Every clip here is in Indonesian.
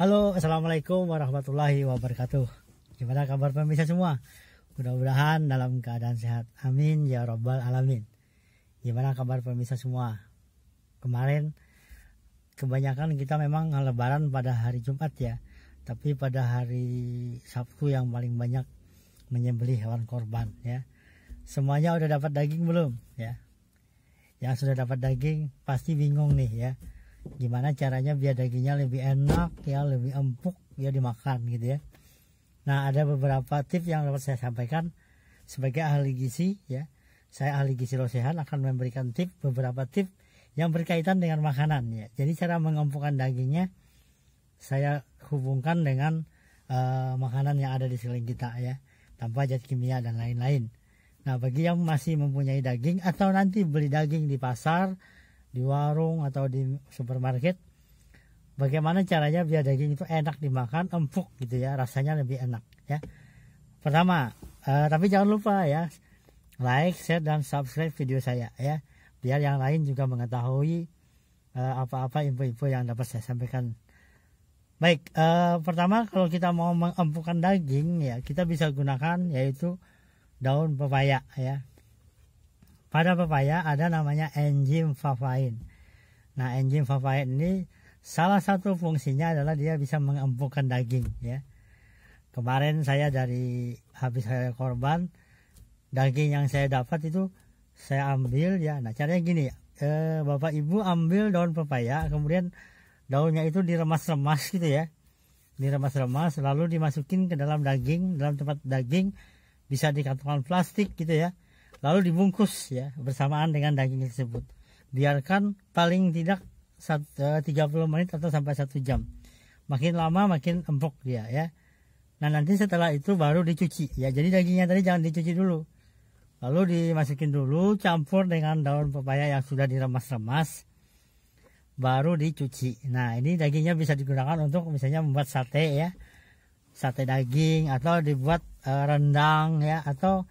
Halo, assalamualaikum warahmatullahi wabarakatuh. Gimana kabar pemirsa semua? Mudah-mudahan dalam keadaan sehat. Amin ya robbal alamin. Gimana kabar pemirsa semua? Kemarin kebanyakan kita memang lebaran pada hari Jumat ya. Tapi pada hari Sabtu yang paling banyak menyembelih hewan korban ya. Semuanya udah dapat daging belum ya? Yang sudah dapat daging pasti bingung nih ya. Gimana caranya biar dagingnya lebih enak ya, lebih empuk ya dimakan gitu ya. Nah, ada beberapa tips yang dapat saya sampaikan sebagai ahli gizi ya. Saya ahli gizi Rosehan akan memberikan beberapa tips yang berkaitan dengan makanan ya. Jadi cara mengempukkan dagingnya saya hubungkan dengan makanan yang ada di sekeliling kita ya, tanpa zat kimia dan lain-lain. Nah, bagi yang masih mempunyai daging atau nanti beli daging di pasar, di warung atau di supermarket, bagaimana caranya biar daging itu enak dimakan, empuk gitu ya, rasanya lebih enak ya. Pertama, tapi jangan lupa ya, like, share dan subscribe video saya ya, biar yang lain juga mengetahui apa-apa info-info yang dapat saya sampaikan. Baik, pertama kalau kita mau mengempukkan daging ya, kita bisa gunakan yaitu daun pepaya ya. Pada pepaya ada namanya enzim papain. Nah, enzim papain ini salah satu fungsinya adalah dia bisa mengempukkan daging ya. Kemarin saya dari habis saya korban, daging yang saya dapat itu saya ambil ya. Nah, caranya gini ya, Bapak Ibu ambil daun pepaya, kemudian daunnya itu diremas-remas gitu ya. Diremas-remas lalu dimasukin ke dalam daging, dalam tempat daging, bisa di kantongan plastik gitu ya. Lalu dibungkus ya bersamaan dengan daging tersebut. Biarkan paling tidak 30 menit atau sampai 1 jam. Makin lama makin empuk dia ya. Nah, nanti setelah itu baru dicuci ya. Jadi dagingnya tadi jangan dicuci dulu. Lalu dimasukin dulu, campur dengan daun pepaya yang sudah diremas-remas, baru dicuci. Nah, ini dagingnya bisa digunakan untuk misalnya membuat sate ya. Sate daging atau dibuat rendang ya, atau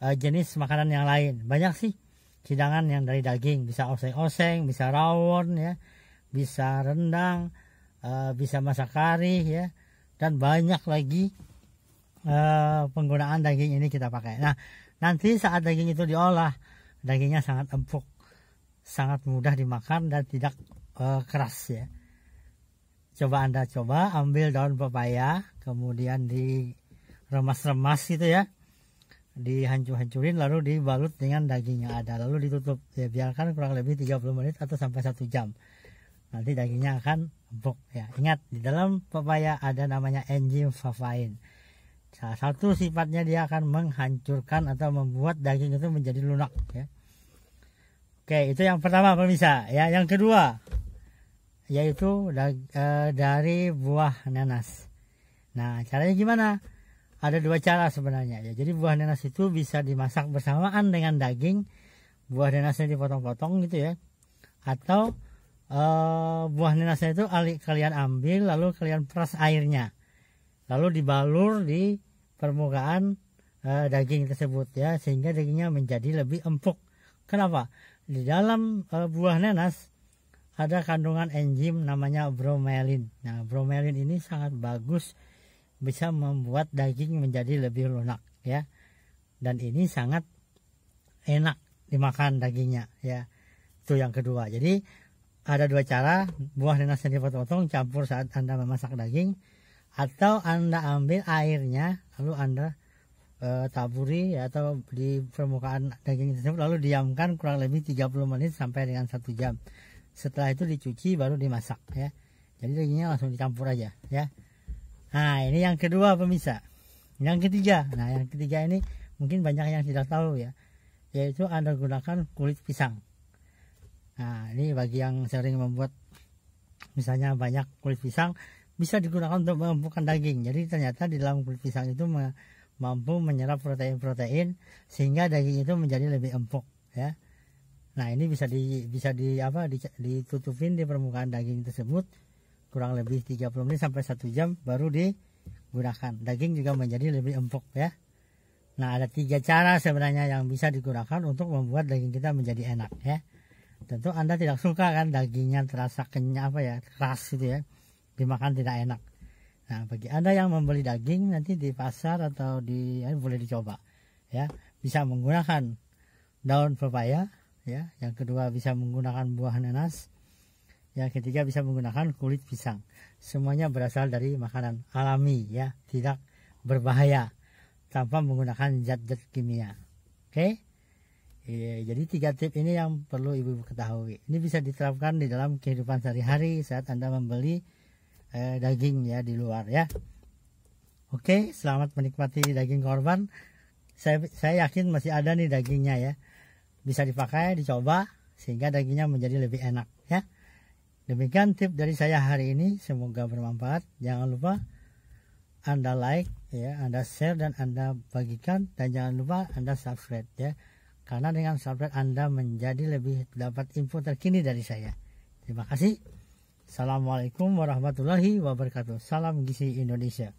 jenis makanan yang lain. Banyak sih hidangan yang dari daging, bisa oseng-oseng, bisa rawon ya, bisa rendang, bisa masak kari ya, dan banyak lagi penggunaan daging ini kita pakai. Nah, nanti saat daging itu diolah, dagingnya sangat empuk, sangat mudah dimakan dan tidak keras ya. Coba Anda ambil daun pepaya, kemudian diremas-remas gitu ya, dihancur-hancurin, lalu dibalut dengan daging yang ada, lalu ditutup ya, biarkan kurang lebih 30 menit atau sampai 1 jam. Nanti dagingnya akan empuk ya. Ingat, di dalam pepaya ada namanya enzim papain. Salah satu sifatnya dia akan menghancurkan atau membuat daging itu menjadi lunak ya. Oke, itu yang pertama pemirsa ya. Yang kedua yaitu dari buah nanas. Nah, caranya gimana? Ada 2 cara sebenarnya ya. Jadi buah nanas itu bisa dimasak bersamaan dengan daging. Buah nanasnya dipotong-potong gitu ya. Atau buah nanasnya itu kalian ambil lalu kalian peras airnya. Lalu dibalur di permukaan daging tersebut ya, sehingga dagingnya menjadi lebih empuk. Kenapa? Di dalam buah nanas ada kandungan enzim namanya bromelin. Nah, bromelin ini sangat bagus, bisa membuat daging menjadi lebih lunak ya, dan ini sangat enak dimakan dagingnya ya. Itu yang kedua. Jadi ada 2 cara, buah nanas yang dipotong-potong campur saat Anda memasak daging, atau Anda ambil airnya lalu Anda taburi ya, atau di permukaan daging tersebut, lalu diamkan kurang lebih 30 menit sampai dengan 1 jam. Setelah itu dicuci baru dimasak ya. Jadi dagingnya langsung dicampur aja ya. Nah, ini yang kedua pemirsa. Yang ketiga, nah yang ketiga ini mungkin banyak yang tidak tahu ya, yaitu Anda gunakan kulit pisang. Nah, ini bagi yang sering membuat misalnya banyak kulit pisang, bisa digunakan untuk mengempukkan daging. Jadi ternyata di dalam kulit pisang itu mampu menyerap protein-protein sehingga daging itu menjadi lebih empuk ya. Nah, ini bisa ditutupin di permukaan daging tersebut kurang lebih 30 menit sampai 1 jam baru digunakan. Daging juga menjadi lebih empuk ya. Nah, ada 3 cara sebenarnya yang bisa digunakan untuk membuat daging kita menjadi enak ya. Tentu Anda tidak suka kan dagingnya terasa keras gitu ya. dimakan tidak enak. Nah, bagi Anda yang membeli daging nanti di pasar atau boleh dicoba ya. Bisa menggunakan daun pepaya ya. Yang kedua bisa menggunakan buah nanas. Yang ketiga bisa menggunakan kulit pisang. Semuanya berasal dari makanan alami ya, tidak berbahaya tanpa menggunakan zat-zat kimia. Oke? Jadi 3 tips ini yang perlu ibu-ibu ketahui. Ini bisa diterapkan di dalam kehidupan sehari-hari saat Anda membeli daging ya di luar ya. Oke, selamat menikmati daging korban. Saya yakin masih ada nih dagingnya ya. Bisa dipakai, dicoba sehingga dagingnya menjadi lebih enak ya. Demikian tips dari saya hari ini, semoga bermanfaat. Jangan lupa Anda like ya, Anda share dan Anda bagikan, dan jangan lupa Anda subscribe ya. Karena dengan subscribe Anda menjadi lebih dapat info terkini dari saya. Terima kasih. Assalamualaikum warahmatullahi wabarakatuh. Salam gizi Indonesia.